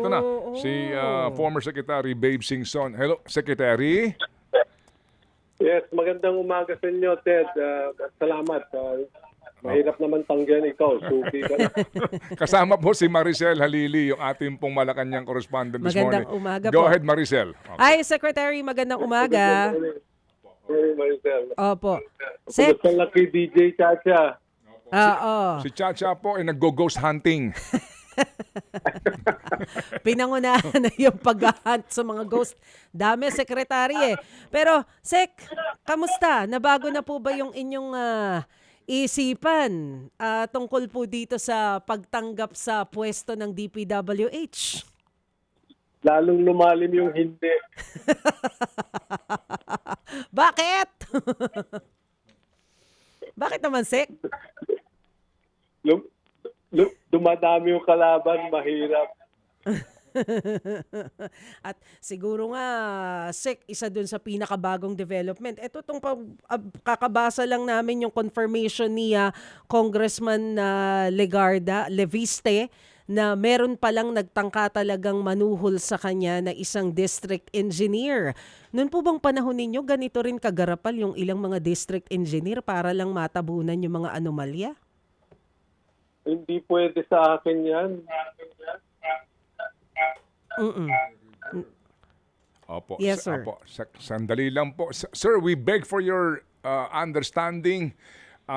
eto na, si former Secretary Babe Singson. Hello, Secretary. Yes, magandang umaga sa inyo, Ted. At salamat. Mahirap naman tanggihan ikaw. Suki ka na. Kasama po si Maricel Halili, yung ating pong Malacanang correspondent this morning. Magandang umaga Go po. ahead, Maricel. Okay. Hi, Secretary. Magandang umaga. Hey, Maricel. Opo. Sec. Kumusta lang kay DJ Chacha? Oo. Si Chacha po ay nag-ghost hunting. Pinangunahan na yung pag-hunt sa mga ghost. Dami, Secretary eh. Pero, Sec, kamusta? Nabago na po ba yung inyong isipan tungkol po dito sa pagtanggap sa pwesto ng DPWH? Lalong lumalim yung hindi. Bakit? Bakit naman, Sec? Dumadami yung kalaban, mahirap. At siguro nga, Sec, isa dun sa pinakabagong development. Ito tong kakabasa lang namin yung confirmation ni Congressman Leviste na meron palang nagtangka talagang manuhol sa kanya na isang district engineer. Noon po bang panahon ninyo, ganito rin kagarapal yung ilang mga district engineer para lang matabunan yung mga anomalya? Hindi pwede sa akin yan. Opo. Yes, sir. Opo. Sandali lang po. Sir, we beg for your understanding.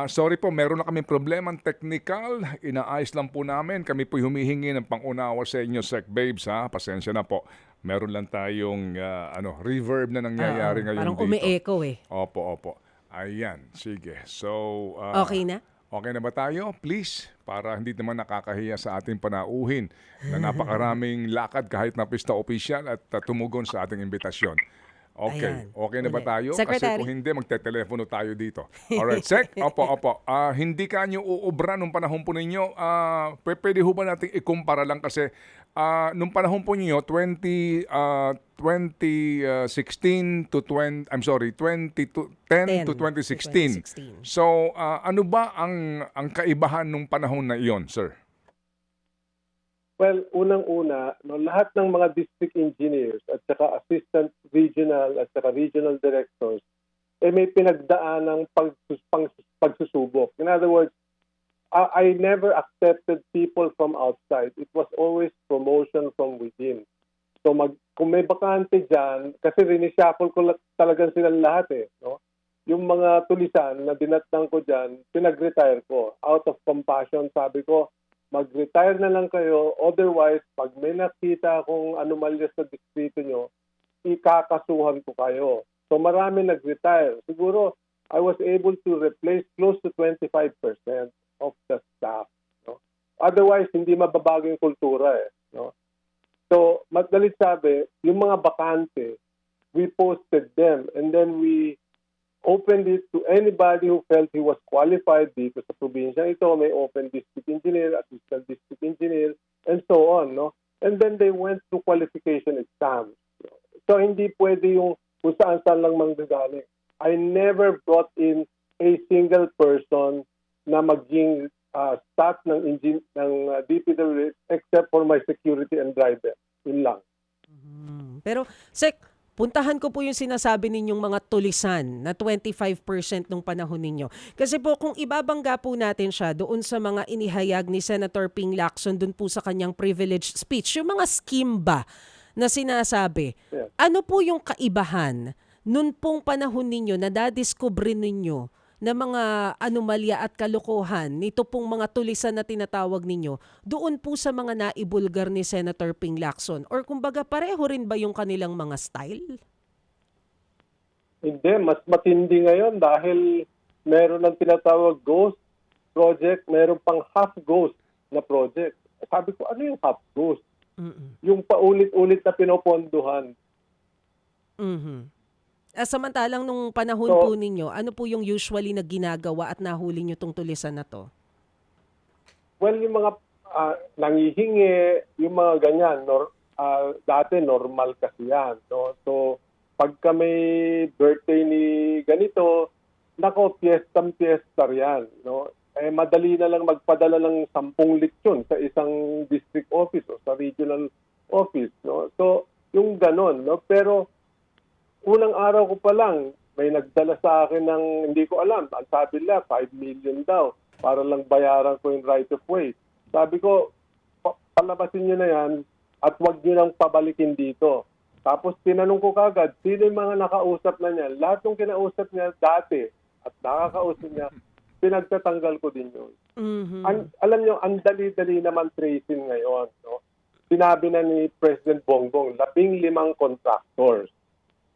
Sorry po, meron na kami problemang technical. Inaayos lang po namin. Kami po humihingi ng pangunawa sa inyo, Sec Babes. Ha? Pasensya na po. Meron lang tayong reverb na nangyayari ngayon parang dito. umi-echo eh. Opo, opo. Ayan, sige. So, Okay na? okay na ba tayo? Please, para hindi naman nakakahiya sa ating panauhin na napakaraming lakad kahit na pista opisyal at tumugon sa ating imbitasyon. Okay. Ayan. Okay na ba Ulit. tayo? Secretary. Kasi kung hindi, magte-telepono tayo dito. Alright, Sec? Opo. Hindi ka nyo uubra nung panahon po ninyo. Pwede ho ba natin ikumpara lang kasi nung panahon po ninyo, 2016 to 20, I'm sorry, 2010 to 2016. So, ano ba ang kaibahan nung panahon na iyon, sir? Well, unang-una, lahat ng mga district engineers at saka assistant regional at saka regional directors may pinagdaan ng pagsusubok. In other words, I never accepted people from outside. It was always promotion from within. So kung may bakante dyan, kasi rinishuffle ko talagang silang lahat eh. No? Yung mga tulisan na dinatnang ko dyan, pinag-retire ko. Out of compassion, sabi ko, mag-retire na lang kayo. Otherwise, pag may nakita akong anomalya sa distrito nyo, ikakasuhan ko kayo. So marami nag-retire. Siguro, I was able to replace close to 25% of the staff. No? Otherwise, hindi mababago yung kultura eh. No? So, madalit sabi, yung mga bakante, we posted them and then we opened it to anybody who felt he was qualified dito sa probinsya ito. May open district engineer, assistant district engineer, and so on. No? And then they went through qualification exams. So hindi pwede yung kung saan-saan lang manggagaling. I never brought in a single person na maging staff ng DPWH except for my security and driver. Yun lang. Pero, Sec, puntahan ko po yung sinasabi ninyong mga tulisan na 25% nung panahon ninyo. Kasi po kung ibabangga po natin siya doon sa mga inihayag ni Senator Ping Lacson doon po sa kanyang privilege speech, yung mga scheme ba na sinasabi, ano po yung kaibahan noon pong panahon ninyo na dadiscover ninyo na mga anomalya at kalokohan nito pong mga tulisan na tinatawag ninyo doon po sa mga naibulgar ni Senator Ping Lacson? Or kumbaga pareho rin ba yung kanilang mga style? Hindi, mas matindi ngayon dahil meron ng tinatawag ghost project, meron pang half ghost na project. Sabi ko, ano yung half ghost? Yung paulit-ulit na pinopondohan. Samantalang nung panahon po ninyo, ano po yung usually na ginagawa at nahuli nyo tong tulisan na to? Well, yung mga nangihingi, yung mga ganyan, dati normal kasi yan. No? So, pagka may birthday ni ganito, nako, piyesta yan. No? Madali na lang magpadala ng 10 lechon sa isang district office o sa regional office, no? So, yung ganon, no? Pero unang araw ko pa lang, may nagdala sa akin ng hindi ko alam. Ang sabi nila, 5 million daw para lang bayaran ko yung right of way. Sabi ko, palabasin nyo na yan at wag nyo nang pabalikin dito. Tapos tinanong ko kagad, sino yung mga nakausap na niya? Lahat ng kinausap niya dati at nakakausap niya, pinagtatanggal ko din yun. Mhm. Alam nyo, ang dali-dali naman tracing ngayon. No? Sinabi na ni President Bongbong, 15 contractors.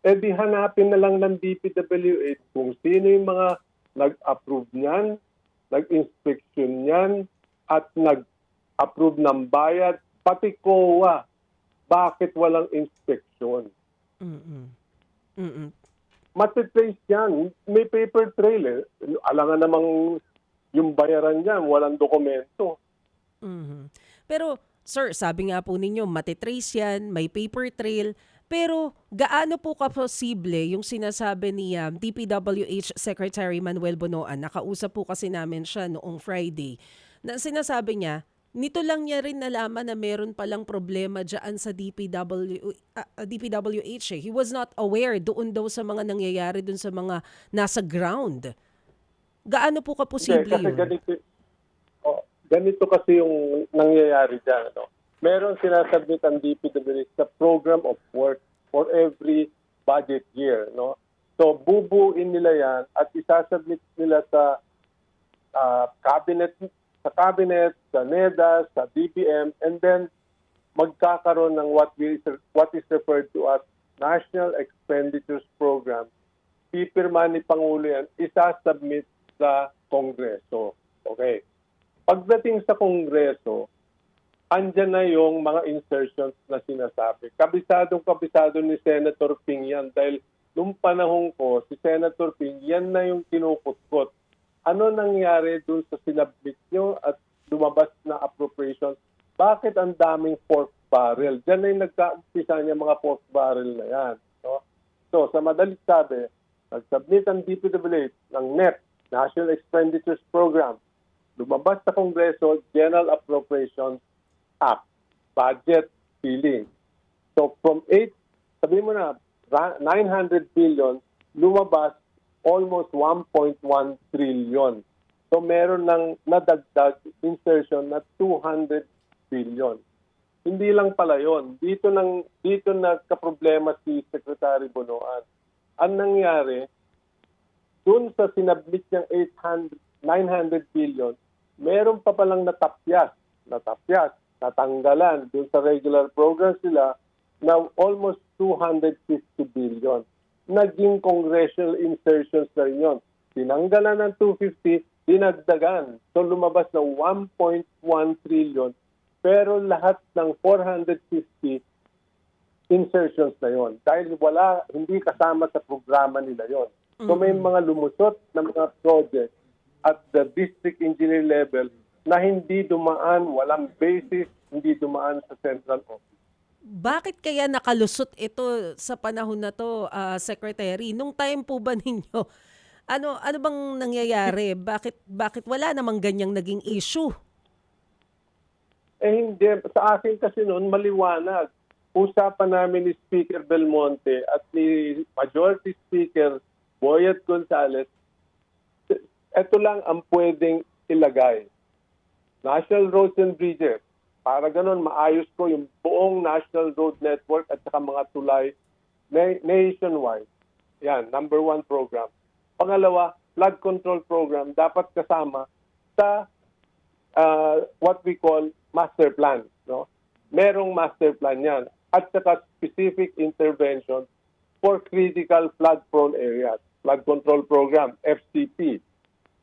Eh di hanapin na lang ng DPWH kung sino yung mga nag-approve niyan, nag-inspection niyan, at nag-approve ng bayad, pati COA. Bakit walang inspection? Mm-mm. Mm-mm. Matitrace yan. May paper trail eh. Alangan namang yung bayaran niyan, walang dokumento. Mhm. Pero, sir, sabi nga po ninyo, matitrace yan, may paper trail, pero gaano po ka-posible yung sinasabi ni DPWH Secretary Manuel Bonoan, nakausap po kasi namin siya noong Friday, na sinasabi niya, nito lang niya rin nalaman na meron palang problema dyan sa DPWH. He was not aware doon daw sa mga nangyayari doon sa mga nasa ground. Gaano po ka-posible Kasi yun? ganito kasi yung nangyayari dyan. No? Meron sinasubmit ang DPWH sa program of work for every budget year. No? So bubuin nila yan at isasubmit nila sa cabinet, sa NEDA, sa DBM, and then magkakaroon ng what is referred to as National Expenditures Program. Pipirma ni Pangulo yan, isasubmit sa Kongreso. Okay. Pagdating sa Kongreso, andyan na yung mga insertions na sinasabi. Kabisado ni Senator Ping yan dahil nung panahon ko, si Senator Ping, yan na yung kinukutkot. Ano nangyari dun sa sinabit nyo at lumabas na appropriation? Bakit ang daming pork barrel? Diyan na yung nagka-umpisa niya mga pork barrel na yan. No? So, sa madalit sabi, nag-submit ang DPWH ng NEP, National Expenditures Program. Lumabas sa Kongreso, General Appropriations Act, Budget Ceiling. So, from 900 billion, lumabas almost 1.1 trillion. So meron ng nadagdag insertion na 200 billion. Hindi lang pala yon. Dito nagka-problema si Secretary Bonoan. Ang nangyari, dun sa sinabit niyang 900 billion, meron pa palang natapyas, natanggalan dun sa regular programs nila na almost 250 billion. Naging congressional insertions na rin yun. Tinanggalan ng 250, dinagdagan. So lumabas na 1.1 trillion. Pero lahat ng 450 insertions na yon dahil hindi kasama sa programa nila yon. So may mga lumusot na mga project at the district engineer level na hindi dumaan, walang basis, hindi dumaan sa central office. Bakit kaya nakalusot ito sa panahon na to, Secretary? Nung time po ba ninyo, ano bang nangyayari? Bakit wala namang ganyang naging issue? Hindi. Sa akin kasi noon, maliwanag. Usapan namin ni Speaker Belmonte at ni Majority Speaker Boyet Gonzales, ito lang ang pwedeng ilagay. National Roads and Bridges. Para ganun, maayos ko yung buong National Road Network at saka mga tulay nationwide. Yan, number 1 program. Pangalawa, flood control program dapat kasama sa what we call master plan. No? Merong master plan yan. At saka specific intervention for critical flood-prone areas. Flood control program, FCP.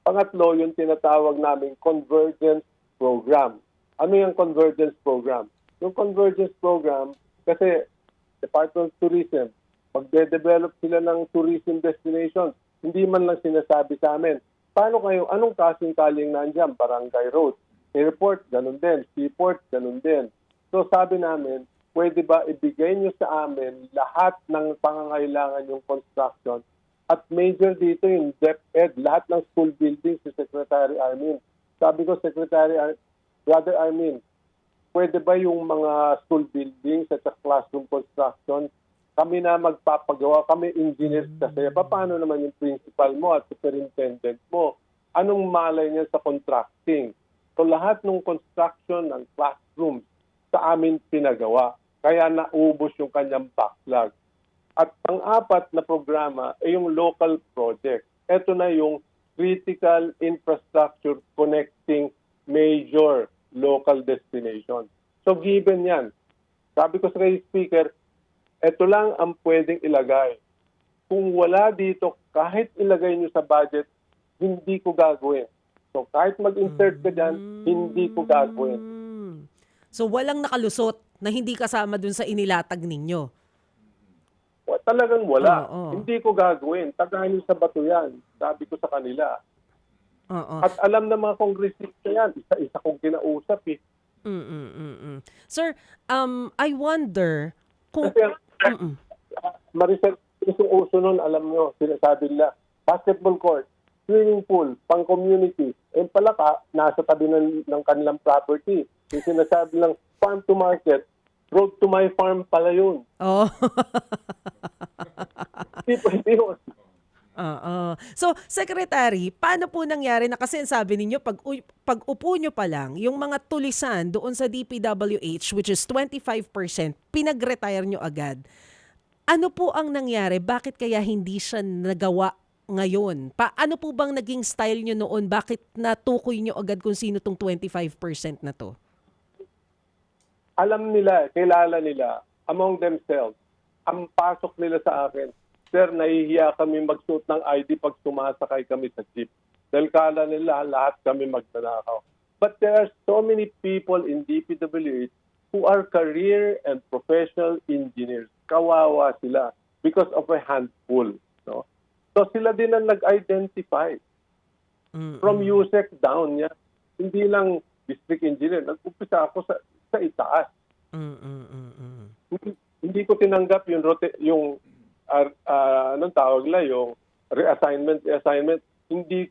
Pangatlo, yung tinatawag naming convergence program. Ano yung convergence program? Yung convergence program, kasi Department of Tourism, magde-develop sila ng tourism destination, hindi man lang sinasabi sa amin, paano kayo, anong kasing-kaling nandiyan? Barangay road, airport, ganun din, seaport, ganun din. So sabi namin, pwede ba ibigay nyo sa amin lahat ng pangangailangan yung construction at major dito yung DepEd, lahat ng school buildings si Secretary Armin. Sabi ko, Brother Armin, pwede ba yung mga school buildings at sa classroom construction, kami na magpapagawa, kami engineers kasi. Paano naman yung principal mo at superintendent mo? Anong malay niya sa contracting? So lahat ng construction ng classrooms sa amin pinagawa. Kaya naubos yung kanyang backlog. At pang-apat na programa ay yung local project. Ito na yung critical infrastructure connecting major local destinations. So given yan, sabi ko sa kay speaker, ito lang ang pwedeng ilagay. Kung wala dito, kahit ilagay nyo sa budget, hindi ko gagawin. So kahit mag-insert ka dyan, hindi ko gagawin. So walang nakalusot na hindi kasama dun sa inilatag ninyo. Talagang wala. Oo. Hindi ko gagawin. Tagayin sa bato yan. Sabi ko sa kanila. Oo. At alam ng mga kongresista yan. Isa-isa kong kinausap eh. Sir, I wonder kung... Kasi Maricel, yung uso nun, alam nyo, sinasabi nila, basketball court, swimming pool, pang-community. Eh pala nasa tabi ng kanilang property. Yung sinasabi lang, farm to market, road to my farm pala yun. Oh. Hindi pwede yun. Oo. So, Secretary, paano po nangyari na kasi sabi ninyo, pag upo nyo pa lang, yung mga tulisan doon sa DPWH, which is 25%, pinag-retire nyo agad. Ano po ang nangyari? Bakit kaya hindi siya nagawa ngayon? Ano po bang naging style nyo noon? Bakit natukoy nyo agad kung sino tong 25% na to? Alam nila, kilala nila, among themselves, ang pasok nila sa akin, sir, nahihiya kami magsuot ng ID pag sumasakay kami sa jeep. Dahil kala nila lahat kami magnanakaw. But there are so many people in DPWH who are career and professional engineers. Kawawa sila because of a handful. No? So sila din ang nag-identify. From USEC down niya. Hindi lang district engineer. Nag-umpisa ako sa itaas. Hindi ko tinanggap yung anong tawag nila, yung reassignment. Hindi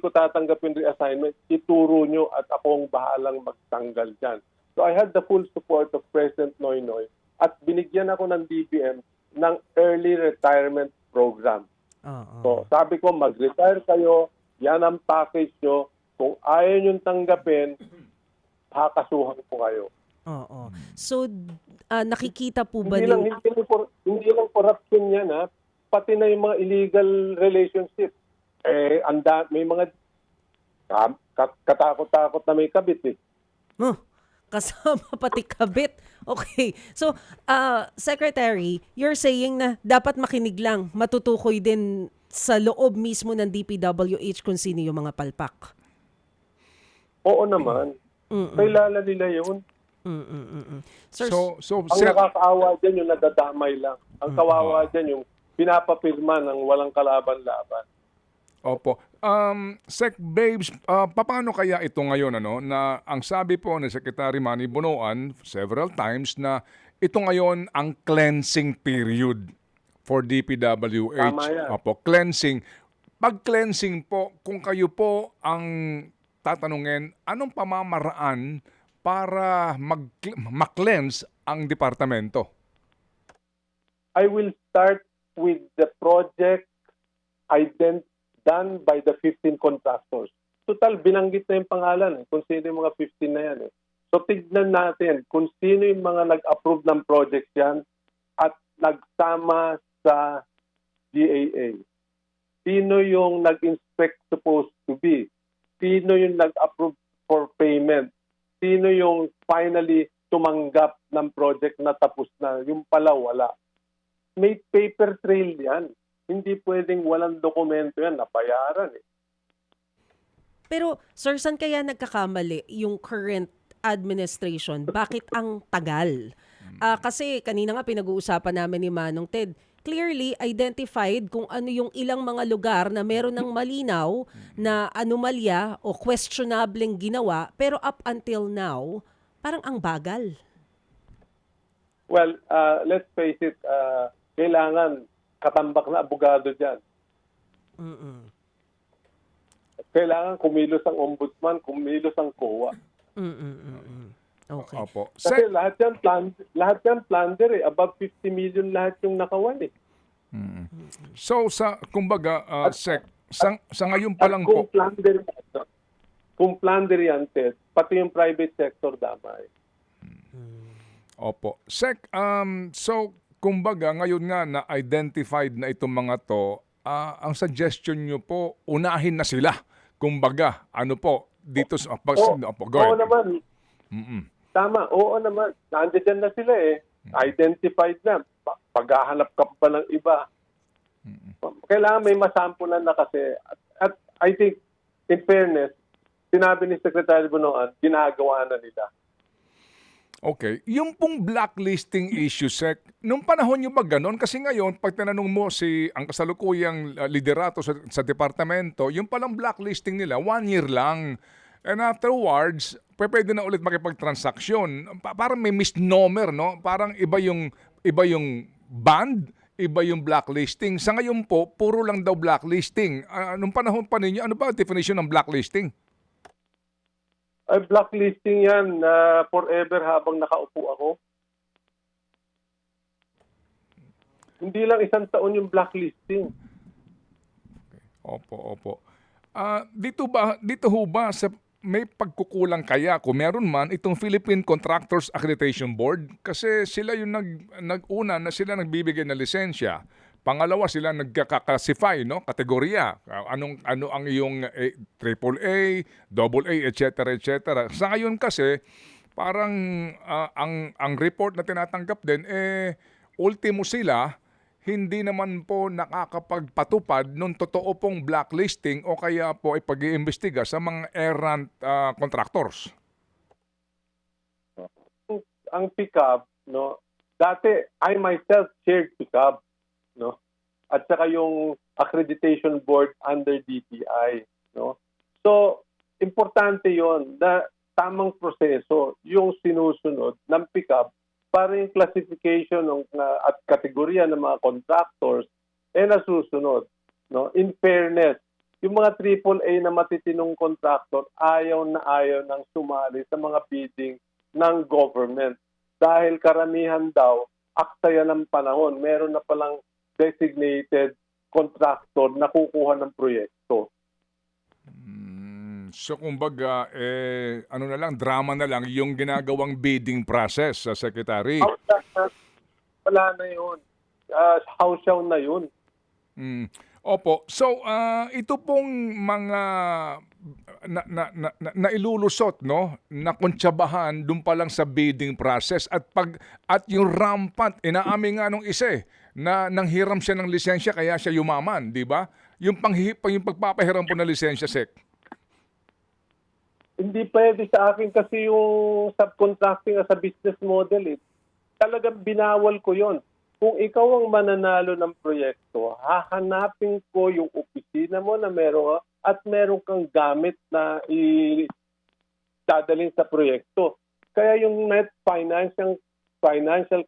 ko tatanggap yung reassignment. Ituro nyo at akong bahalang magtanggal dyan. So I had the full support of President Noynoy at binigyan ako ng DBM ng early retirement program. So sabi ko, mag-retire kayo, yan ang package nyo. Kung ayaw nyo tanggapin, pakasuhan ko kayo. Oo. So, nakikita po ba Hindi lang corruption yan, ha? Pati na yung mga illegal relationship. May mga katakot-takot na may kabit eh. Kasama pati kabit. Okay. So, Secretary, you're saying na dapat makinig lang, matutukoy din sa loob mismo ng DPWH kung sino yung mga palpak. Oo naman. Kailangan nila yun. Sir, Ang nakakaawa dyan yung nadadamay lang. Ang kawawa dyan yung pinapapirma ng walang kalaban-laban. Opo. Sec Babes, paano kaya ito ngayon na ang sabi po ni Secretary Manny Bonoan several times na ito ngayon ang cleansing period for DPWH. Tama yan. Opo, cleansing. Pag cleansing po, kung kayo po ang tatanungin, anong pamamaraan para mag-cleanse ang departamento? I will start with the project done by the 15 contractors. Total, binanggit na yung pangalan kung sino yung mga 15 na yan. So tignan natin kung sino yung mga nag-approve ng project yan at nagsama sa GAA. Sino yung nag-inspect supposed to be? Sino yung nag-approve for payment? Sino yung finally tumanggap ng project na tapos na? Yung pala wala. May paper trail yan. Hindi pwedeng walang dokumento yan, nabayaran eh. pero Sir, saan kaya nagkakamali yung current administration? Bakit ang tagal? Kasi kanina nga pinag-uusapan namin ni Manong Ted, clearly identified kung ano yung ilang mga lugar na meron ng malinaw na anomalya o questionableng ginawa, pero up until now, parang ang bagal. Well, let's face it, kailangan katambak na abogado dyan. Kailangan kumilos ang ombudsman, kumilos ang COA. Okay. Opo. Kasi Sec, lahat yan plunder eh. Above 50 million lahat yung nakawan eh. so sa kumbaga, Sec, sa ngayon pa At lang po, kung plunder yan, Ted, pati yung private sector damay. opo. Sec, so kumbaga ngayon nga na-identified na itong mga to, ang suggestion nyo po, unahin na sila. Kumbaga, ano po, dito sa... opo, go Oo ahead. naman. Mm-mm. Tama, oo naman. Nandiyan na sila eh. Identified na. Paghahanap ka pa ng iba. Kailangan may masampulan na kasi. At I think, in fairness, sinabi ni Secretary Bunoan, ginagawa na nila. Okay. Yung pong blacklisting issue, Sec, nung panahon nyo ba ganon? Kasi ngayon, pag tinanong mo ang kasalukuyang liderato sa departamento, yung palang blacklisting nila, 1 year lang. And afterwards, pwede na ulit makipagtransaksyon. Parang may misnomer, no? Parang iba yung band, iba yung blacklisting. Sa ngayon po, puro lang daw blacklisting. Nung panahon pa ninyo, ano ba ang definition ng blacklisting? Ay, blacklisting yan na forever habang nakaupo ako. Hindi lang 1 taon yung blacklisting. Opo. Dito ho ba sa may pagkukulang kaya kung meron man itong Philippine Contractors Accreditation Board kasi sila yung nag-una na sila nagbibigay ng lisensya. Pangalawa sila nagka-classify, no, kategorya. Ano ang iyong AAA, AA, etc. Sa ngayon kasi parang ang report na tinatanggap din ultimo sila hindi naman po nakakapagpatupad nung totoo pong blacklisting o kaya po ay pag-iimbestiga sa mga errant contractors. Ang pickup, no, dati I myself chaired pickup, no, at saka yung accreditation board under DTI, no. So importante yon na tamang proseso yung sinusunod ng pickup para yung classification at kategorya ng mga contractors nasusunod, no. In fairness, yung mga AAA na matitinong contractor ayaw nang sumali sa mga bidding ng government dahil karamihan daw aksaya ng panahon, meron na palang designated contractor na kukuha ng proyekto. So kumbaga, ano na lang, drama na lang yung ginagawang bidding process sa Secretary. Wala na yun. House na yun. Opo. So, ito pong mga nailulusot, no, na kuntsabahan doon pa lang sa bidding process at yung rampant, inaamin nga nung isa na nanghiram siya ng lisensya kaya siya yumaman, di ba? Yung pagpapahiram po ng lisensya, Sec. Hindi pwede sa akin kasi yung subcontracting as a business model. Talagang binawal ko yon. Kung ikaw ang mananalo ng proyekto, hahanapin ko yung opisina mo na meron at meron kang gamit na dadalhin sa proyekto. Kaya yung net financial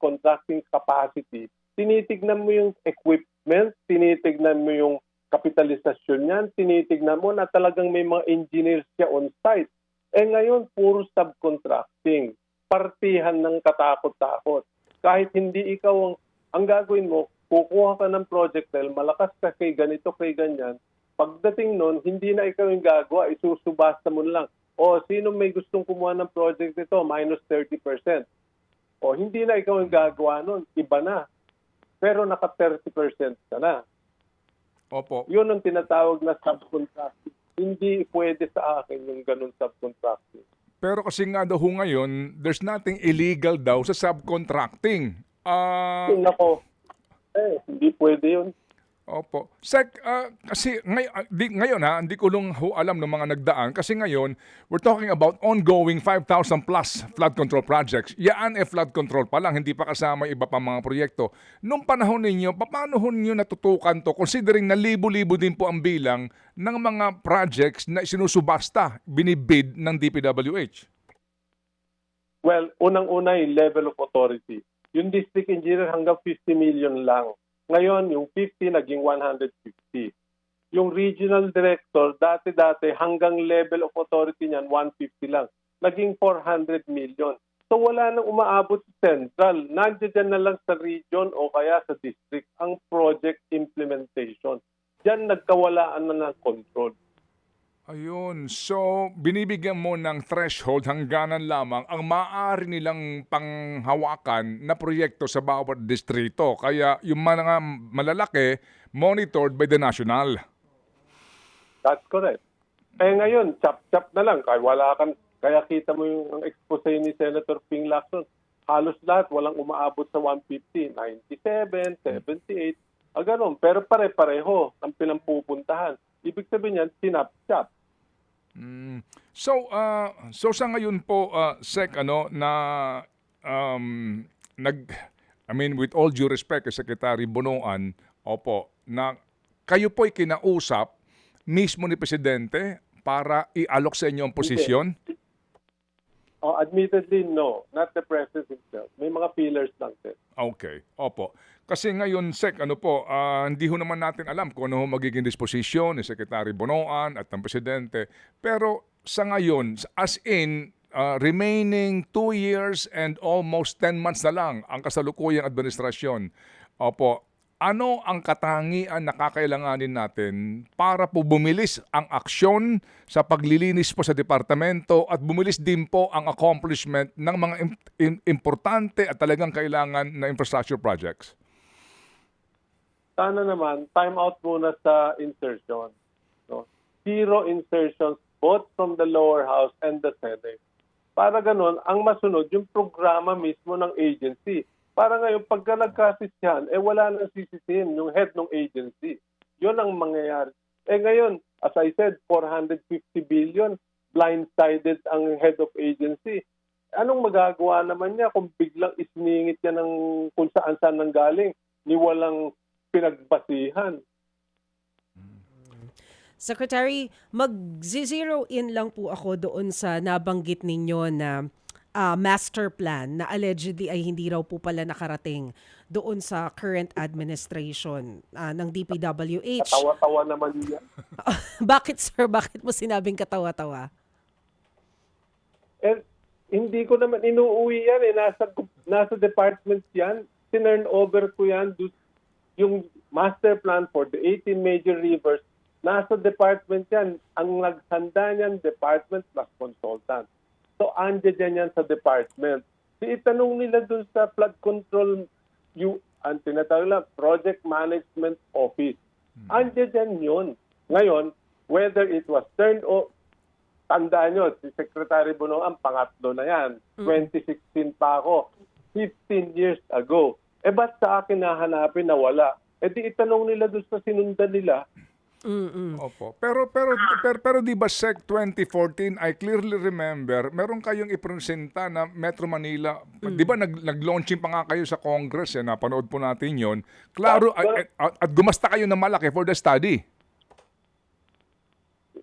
contracting capacity, tinitignan mo yung equipment, tinitignan mo yung kapitalisasyon niyan, tinitignan mo na talagang may mga engineers siya on site. Ngayon, puro subcontracting. Partihan ng katakot-takot. Kahit hindi ikaw ang gagawin mo, kukuha ka ng project dahil malakas ka kay ganito, kay ganyan. Pagdating nun, hindi na ikaw yung gagawa, isusubasta mo lang. O, sino may gustong kumuha ng project nito? Minus 30%. O, hindi na ikaw yung gagawa nun. Iba na. Pero naka 30% ka na. Opo. Yun ang tinatawag na subcontracting. Hindi pwede sa akin yung ganun subcontracting. Pero kasi nga daw ngayon, there's nothing illegal daw sa subcontracting. Nako, hindi pwede yun. Opo. Sec, kasi ngayon hindi ko lang alam ng mga nagdaan kasi ngayon, we're talking about ongoing 5,000 plus flood control projects. Yan flood control pa lang, hindi pa kasama iba pa mga proyekto. Nung panahon ninyo, paano ninyo natutukan to considering na libo-libo din po ang bilang ng mga projects na sinusubasta, binibid ng DPWH? Well, unang-una yung level of authority. Yung district engineer hanggang 50 million lang. Ngayon, yung 50 naging 150. Yung regional director, dati hanggang level of authority niyan, 150 lang. naging 400 million. So wala nang umaabot sa central. Nandiyan na lang sa region o kaya sa district ang project implementation. Diyan nagkawalaan na ng control. Ayun. So, binibigyan mo ng threshold, hangganan lamang ang maaari nilang panghawakan na proyekto sa bawat distrito. Kaya yung mga malalaki, monitored by the national. That's correct. Eh ngayon, chap-chap na lang. Kaya kita mo yung expose ni Senator Ping Lacson. Halos lahat walang umaabot sa 150, 97, 78, ganun. Pero pare-pareho ang pinampupuntahan. Ibig sabihin yan, sinap-chap. So, sa ngayon po, Sec, with all due respect kay Secretary Bonoan, opo, na kayo po'y kinausap mismo ni Presidente para i-alok sa inyo ang posisyon? Admittedly, no. Not the President himself. May mga pillars lang din. Okay, opo. Kasi ngayon, Sec, hindi ho naman natin alam kung ano ho magiging disposisyon ni Secretary Bonoan at ng Presidente. Pero sa ngayon, as in, remaining 2 years and almost 10 months na lang ang kasalukuyang administrasyon. Opo, ano ang katangian na kakailanganin natin para po bumilis ang aksyon sa paglilinis po sa departamento at bumilis din po ang accomplishment ng mga importante at talagang kailangan na infrastructure projects? Sana naman, time out muna sa insertion. No? 0 insertions both from the lower house and the Senate. Para ganun, ang masunod yung programa mismo ng agency. Para ngayon, pagka nagkasisyan, wala nang sisisihin yung head ng agency. Yun ang mangyayari. Ngayon, as I said, 450 billion, blindsided ang head of agency. Anong magagawa naman niya kung biglang isningit niya ng kung saan-saan nang galing, ni walang pinagbasihan? Secretary, mag-zero in lang po ako doon sa nabanggit ninyo na master plan na allegedly ay hindi raw po pala nakarating doon sa current administration ng DPWH. Katawa-tawa naman niya. Bakit, sir? Bakit mo sinabing katawa-tawa? Hindi ko naman inuuwi yan. Nasa department yan. Tinurn over ko yan. Yung master plan for the 18 major rivers, nasa department yan. Ang naghanda niyan, department plus consultant. So, andyan yan sa department. Itanong nila dun sa flood control, ang tinatawag lang, Project Management Office. Andyan yun. Ngayon, whether it was turned over, tandaan nyo, si Secretary Bonoan, pangatlo na yan. 2016 pa ako. 15 years ago. Ba't sa akin nahanapin na wala? Di itanong nila dun sa sinundan nila. Opo. Pero di ba Sec 2014, I clearly remember, meron kayong ipresenta na Metro Manila. Di ba nag-launching pa nga kayo sa Congress, napanood po natin yon. Klaro, at gumasta kayo ng malaki for the study.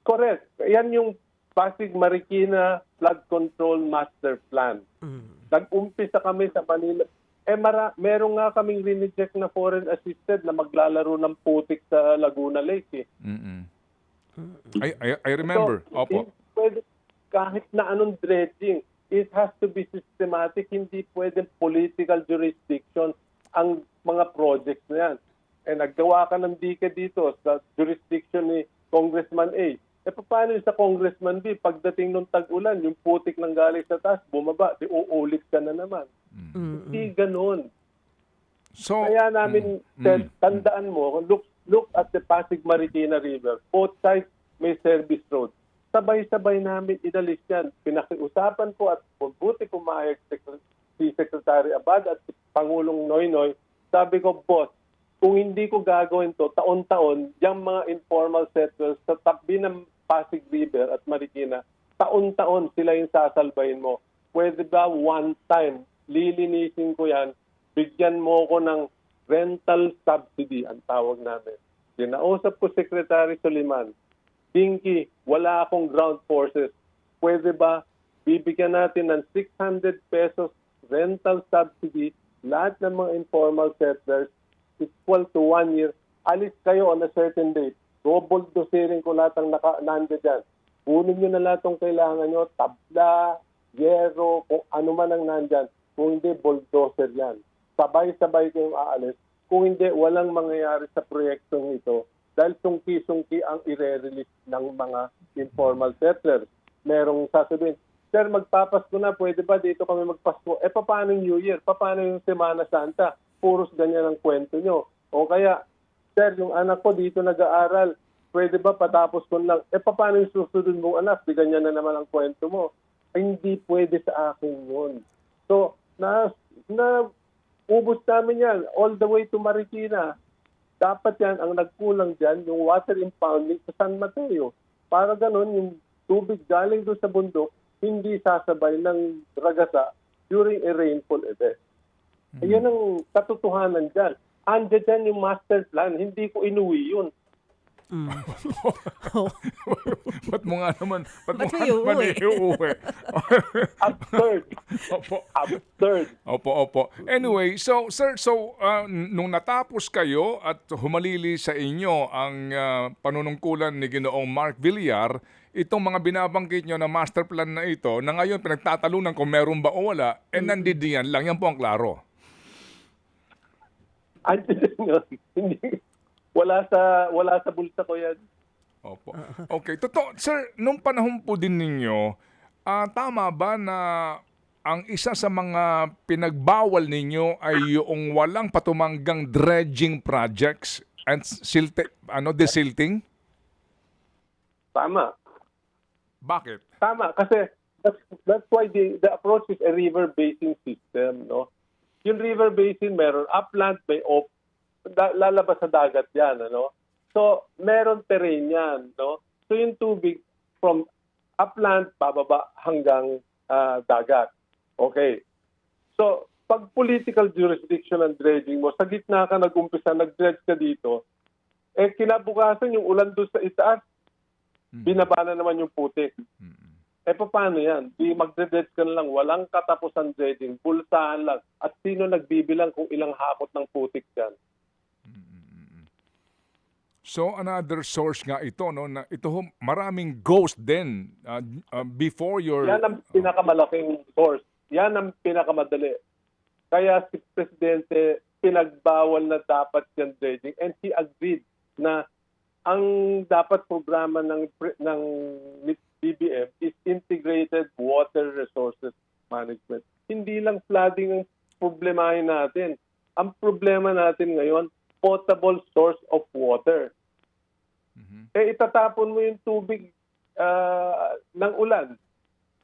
Correct. Yan yung Pasig Marikina Flood Control Master Plan. Nag-umpisa kami sa Manila. Meron nga kaming rineject na foreign assisted na maglalaro ng putik sa Laguna Lake. I remember. So, Opo. kahit na anong dredging, it has to be systematic. Hindi pwedeng political jurisdiction ang mga projects na yan. Naggawa ka ng dike dito sa jurisdiction ni Congressman A. Paano sa Congressman B? Pagdating ng tag-ulan, yung putik ng galing sa taas, bumaba, uulit ka na naman. Hindi ganun. So, Kaya namin, tandaan mo, look at the Pasig Marikina River. Both sides may service road. Sabay-sabay namin inalis yan. Pinakiusapan ko at buti pumayag si Secretary Abad at si Pangulong Noynoy. Sabi ko, boss, kung hindi ko gagawin to, taon-taon, yung mga informal settlers sa tabi ng Pasig River at Marikina, taon-taon sila yung sasalbayin mo. Pwede ba one time, lilinisin ko yan, bigyan mo ko ng rental subsidy, ang tawag namin. Dinausap ko Secretary Soliman, Dinky, wala akong ground forces. Pwede ba bibigyan natin ng 600 pesos rental subsidy lahat ng mga informal settlers equal to 1 year. Alis kayo on a certain date. Double dosirin ko lahat ang nandiyan dyan. kunin nyo na lahat ng kailangan nyo, tabla, yero, kung ano man ang nandyan. Kung hindi, bulldozer yan. Sabay-sabay kayong aalis. Kung hindi, walang mangyayari sa proyektong ito dahil sungki-sungki ang ire-release ng mga informal settlers. Merong sasabihin, Sir, magpapasko na, pwede ba dito kami magpasko? Paano yung New Year? Paano yung Semana Santa? Puros ganyan ang kwento nyo. O kaya, Sir, yung anak ko dito nag-aaral, pwede ba patapos ko lang? Paano yung susunod mong anak? Di ganyan na naman ang kwento mo. Hindi pwede sa akin yun. So, ubos namin yan all the way to Marikina. Dapat yan, ang nagkulang dyan, yung water impounding sa San Mateo. Para ganun, yung tubig galing doon sa bundok, hindi sasabay ng ragasa during a rainfall event. Ayan ang katotohanan dyan. Andiyan dyan yung master plan, hindi ko inuwi yun. Ba't mo nga naman, Ba't mo iuwi? iuwi? Absurd. Opo. Absurd. Opo. Anyway, so sir, nung natapos kayo at humalili sa inyo ang panunungkulan ni Ginoong Mark Villar, itong mga binabanggit nyo na master plan na ito, na ngayon pinagtatalunan kung meron ba o wala, nandidiyan lang. Yan po ang klaro. Andiyan yun. Hindi. Wala sa bulsa ko yan. Opo. Okay. Totoo, sir, nung panahon po din ninyo, tama ba na ang isa sa mga pinagbawal ninyo ay yung walang patumanggang dredging projects and desilting? Tama. Bakit? Tama. Kasi that's why the approach is a river basin system. No? Yung river basin, meron upland, may lalabas sa dagat yan. Ano? So, meron terrain yan. No? So, yung tubig from upland, bababa hanggang dagat. Okay. So, pag political jurisdiction ang dredging mo, sa gitna ka nag-umpisa, nag-dredge ka dito, kinabukasan yung ulan doon sa itaas, binaba na naman yung putik. Paano yan? Di magdredge ka na lang, walang katapusan dredging, bulsahan lang. At sino nagbibilang kung ilang hakot ng putik yan? So another source nga ito, no, na ito maraming ghost din before your... Yan ang pinakamalaking source. Yan ang pinakamadali. Kaya si Presidente pinagbawal na dapat yan dredging and he agreed na ang dapat programa ng DBM is Integrated Water Resources Management. Hindi lang flooding ang problemahin natin. Ang problema natin ngayon, potable source of water. Itatapon mo yung tubig ng ulan.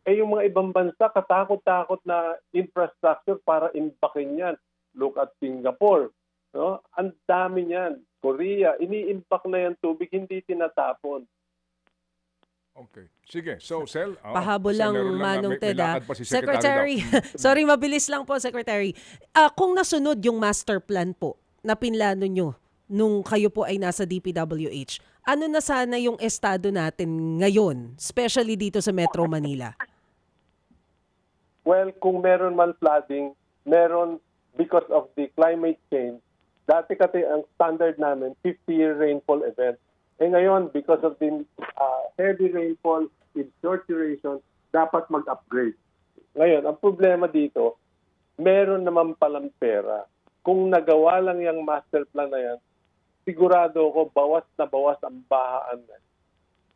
Yung mga ibang bansa, katakot-takot na infrastructure para impakin yan. Look at Singapore. No? Ang dami niyan. Korea, ini-impact na yan tubig, hindi tinatapon. Okay. Sige. So, Sel. Pahabol lang, Manong Ted. Secretary. Sorry, mabilis lang po, Secretary. Kung nasunod yung master plan po na pinlano nyo nung kayo po ay nasa DPWH, ano na sana yung estado natin ngayon, especially dito sa Metro Manila? Well, kung meron man flooding, meron because of the climate change. Dati kasi ang standard namin, 50-year rainfall event. Ngayon, because of the heavy rainfall in short duration, dapat mag-upgrade. Ngayon, ang problema dito, meron naman palang pera. Kung nagawa lang yung master plan na yan, sigurado ko bawas na bawas ang bahaan.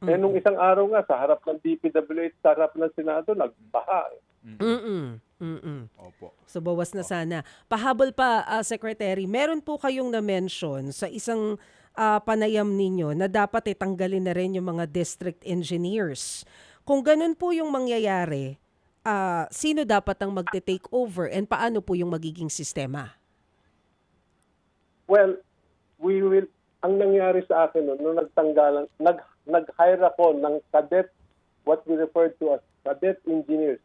Nung isang araw nga, sa harap ng DPWH, sa harap ng Senado, nagbaha. Opo. So bawas na sana. Pahabol pa, Secretary, meron po kayong na-mention sa isang panayam ninyo na dapat tanggalin na rin yung mga district engineers. Kung ganun po yung mangyayari, sino dapat ang magte-take over and paano po yung magiging sistema? Well, ang nangyari sa akin nung nagtanggalan, nag-hire ako ng cadet, what we refer to as cadet engineers.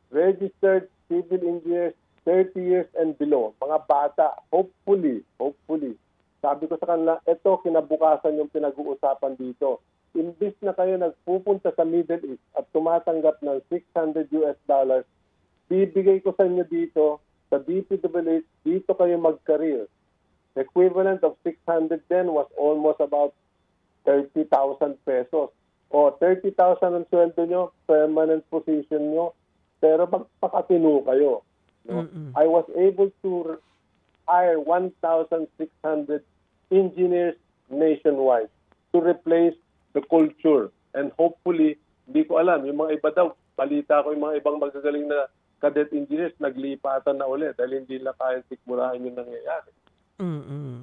Registered civil engineers, 30 years and below. Mga bata, hopefully. Sabi ko sa kanila, ito kinabukasan yung pinag-uusapan dito. Imbis na kayo nagpupunta sa Middle East at tumatanggap ng $600, bibigay ko sa inyo dito, sa DPWH, dito kayo mag-career. The equivalent of 600 then was almost about 30,000 pesos. O, 30,000 ang sweldo nyo, permanent position nyo, pero magpakatino kayo. No? I was able to hire 1,600 engineers nationwide to replace the culture. And hopefully, hindi ko alam, yung mga iba daw, balita ko yung mga ibang magagaling na cadet engineers, naglipatan na ulit dahil hindi na kayang sikmurahin yung nangyayari.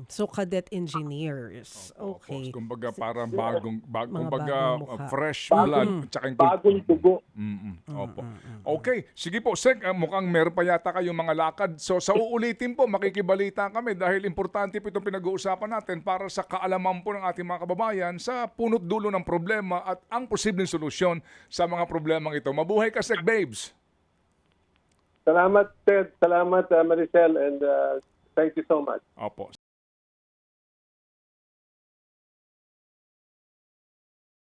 So, cadet engineers. Opo. Okay. Kumbaga parang bagong Mga kumbaga bagong mukha. fresh blood at saka yung Bagong dugo. Opo. Okay, sige po, Sek, mukhang meron pa yata kayong mga lakad. So sa uulitin po, makikibalita kami dahil importante po itong pinag-uusapan natin para sa kaalaman po ng ating mga kababayan sa punot dulo ng problema at ang posibleng solusyon sa mga problemang ito. Mabuhay ka, Sek Babes! Salamat, Ted. Salamat, Maricel. And thank you so much. Opo.